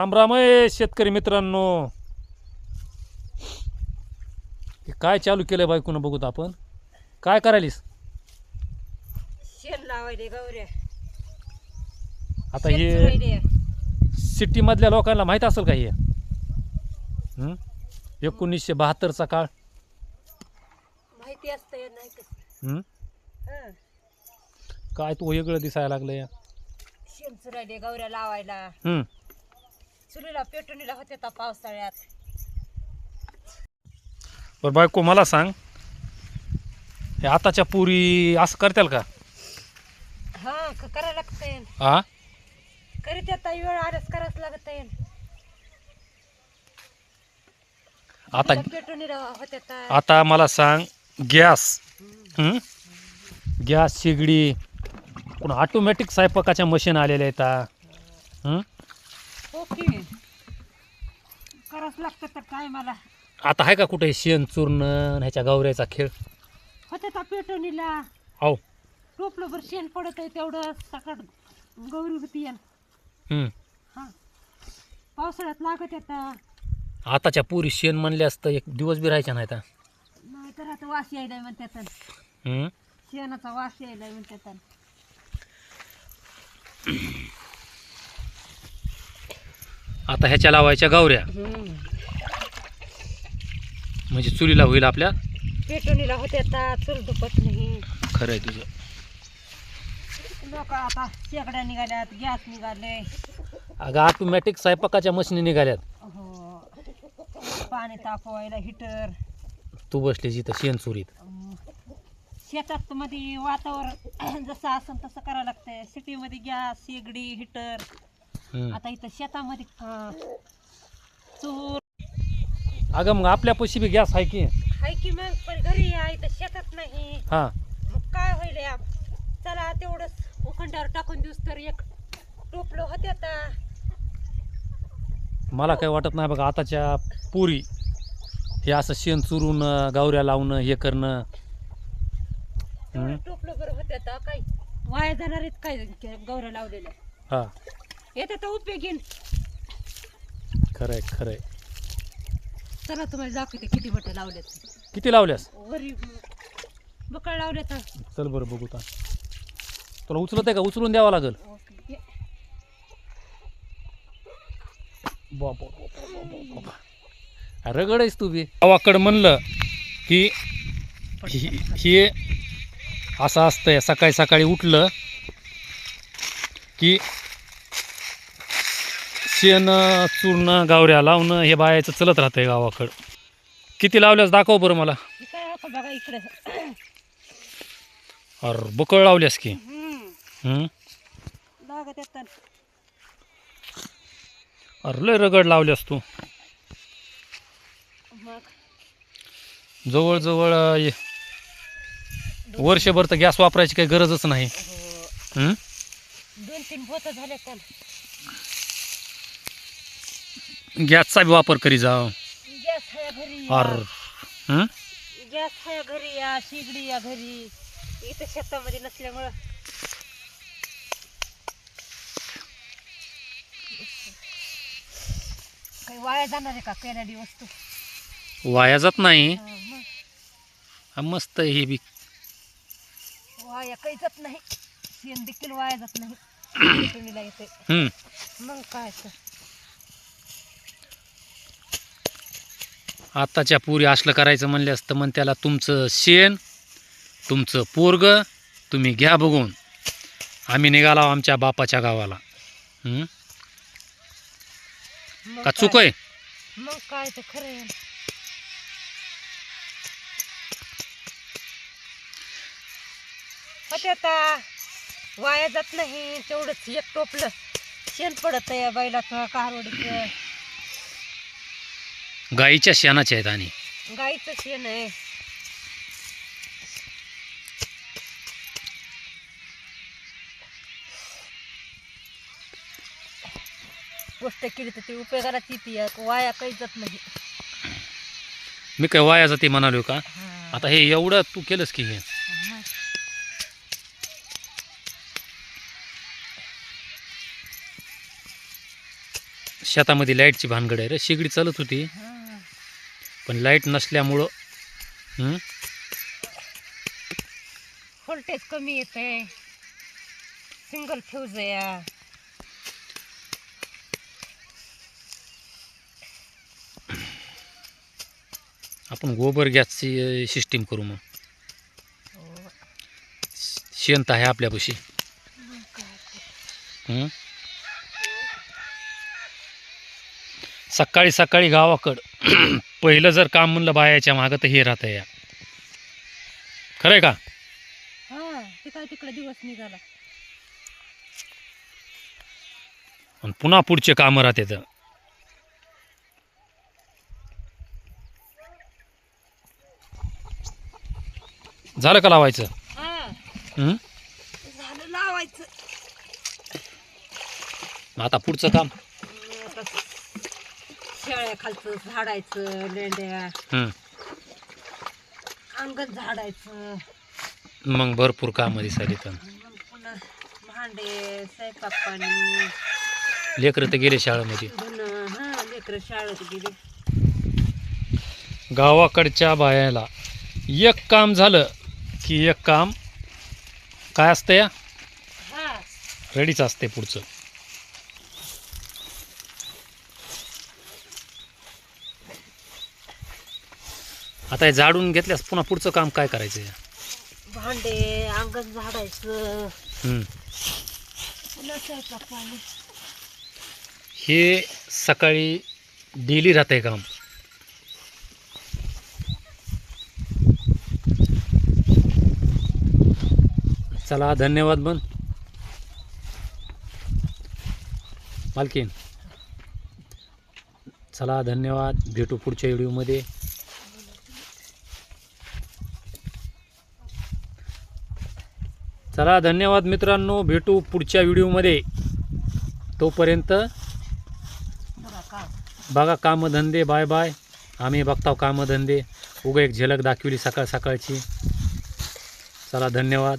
रामरामय शेतकरी मित्रांनो, काय चालू केलंय बायकोनं बघूत आपण. काय करायलीस? शेण लावायले गौऱ्या. आता हे सिटी मधल्या लोकांना माहित असेल का हे 1972चा काळ माहिती असतं नाही कसं. हम्म? काय तू वेगळं दिसायला लागलंय. शेण चुरायले गौऱ्या लावायला. हम्म. चुलीला पेटवणीला होते तर पावसाळ्यात. बरं बायको मला सांग, हे आताच्या पुरी असं करताल का? हा करायला लागतंय. हा करीत आता वेळ आल्यास करावंच लागत आहे. आता पेटवणीला होते तर. आता मला सांग, गॅस गॅस शेगडी पुन्हा ऑटोमॅटिक स्वयंपाकाच्या मशीन आलेल्या आहेत. ओके करावंच लागतं तर काय. मला आता आहे का कुठे शेण चूर्ण ह्याच्या गौऱ्याचा खेळ? होते तर पेटवणीला. हो. टोपलं भर शेण पडत आहे तेवढं सकाळ गौरी होती. हा पावसाळ्यात लागत येता. आताच्या पुरी शेण म्हणले असतं एक दिवस बी राहायच्या नाही. नाही तर आता वास यायला म्हणतात. शेणाचा वास यायला म्हणतात. आता ह्याच्या लावायच्या गौऱ्या म्हणजे चुलीला होईल आपल्या. पेटवणीला होते आता चूल दुखत नाही. खरं आहे तुझं. लोक आता शेगड्या निघाल्यात, गॅस निघाले. अगं ऑटोमॅटिक स्वयंपाकाच्या मशीनी निघाल्यात. हो पाणी तापवायला हिटर. तू बसली जिथं शेण चुरीत. शेतात मध्ये वातावरण जसं असेल तसं करावं लागतंय. सिटीमध्ये गॅस शेगडी हिटर. आता इथं शेतामध्ये चूर. अगं मग आपल्या पैशी बी गॅस आहे की. हाय की मग पण घरी आहे इथं शेतात नाही. हा मग काय होईल या. चला तेवढंच उखंड्यावर टाकून दिवस तर एक टोपलं होते आता. मला काही वाटत नाही बघा आताच्या पुरी हे असं शेण चुरून गौऱ्या लावणं हे करणं. टोपलं बरं होते आता काय वाया जाणार आहेत काय गौऱ्या लावलेल्या. हा येते तर उपयोगीन. खरंय खरंय. चला तुम्हाला दाखवते किती बटं लावल्यात. किती लावल्यास? वरी बकळ लावले तर. चल बरं बघू ता. तुला उचलत आहे का? उचलून द्यावं लागेल. रगड आहेस तू बी. गावाकडं म्हणलं की हे असं असतंय. सकाळी सकाळी उठलं की शेण चूर्ण गावऱ्या लावणं हे बायाचं चलत राहतंय गावाकडं. किती लावल्यास दाखव बरं मला. बघा इकडे. अरे बकळ लावल्यास की. लागत येतात. अरे लय रगड लावल्यास तू. मग जवळजवळ वर्षभर तर गॅस वापरायची काही गरजच नाही. 2-3 बोत झाले तर. गॅसचा बी वापर करी जाव. गॅस आहे घरी. अरे गॅस आहे घरी या. शेगडी या घरी. इथं शेतामध्ये नसल्यामुळं काही वाया जाणार आहे का केलेली वस्तू. वाया जात नाही. मग हा मस्त आहे हे बी. वाया काही जात नाही. शेण देखील वाया जात नाही. पेटवणीला येते. मग काय तर. आताच्या पुरी असलं करायचं म्हणले असतं मग त्याला तुमचं शेण तुमचं पोरग तुम्ही घ्या बघून. आम्ही निघालो आमच्या बापाच्या गावाला. का चूक आहे? मग काय तर खरं आहे. होते आता वाया जात नाही. तेवढंच एक टोपलं शेण पडत आहे बैलाचं कारवडीचं. गाईच्या शेणाचे आहेत आणि गाईचं शेण आहे. गोष्ट केली तर ती उपयोगाला ती वाया काही जात नाही. मी काय वाया जाते म्हणालो का? आता हे एवढं तू केलंस की हे. शेतामध्ये लाईटची भानगड आहे रे. शेगडी चालत होती हा. पण लाईट नसल्यामुळं व्होल्टेज कमी येते, सिंगल फ्यूज आहे. आपण गोबर गॅसची सिस्टीम करू मग. शेण तर आहे आपल्यापाशी. सकाळी सकाळी गावाकडं पहिलं जर काम म्हणलं बायाच्या मागं तर हे राहतं या. खरंय का? हा, ते काय तिकडे दिवस निघाला. आणि पुन्हा पुढचे कामं राहते तर. झालं का लावायचं? हा, हं? झालं लावायचं. मग आता पुढचं काम. आता शेळ्या खालचं झाडायचं, लेंड्या अंगण झाडायचं. मग भरपूर कामं दिसायली तर. मग पुन्हा भांडे, स्वयंपाक पाणी, लेकरं तर गेले शाळेमध्ये. धुणं. हा, लेकरं शाळेत गेले. गावाकडच्या बायाला एक काम झालं की एक काम काय असतं या हा, रेडीच असते पुढचं. आता हे झाडून घेतल्यास पुन्हा पुढचं काम काय करायचं या? भांडे, अंगण झाडायचं, हं. पुन्हा स्वयंपाक पाणी. हे सकाळी डेली राहतंय काम. चला धन्यवाद बन मालकीन. चला धन्यवाद. भेटू पुढच्या व्हिडिओमध्ये. चला धन्यवाद मित्रांनो. भेटू पुढच्या व्हिडिओमध्ये. तोपर्यंत बघा का. बघा कामधंदे. Bye bye. आम्ही बघताव कामधंदे. उगा एक झलक दाखवली सकाळ सकाळची. चला धन्यवाद.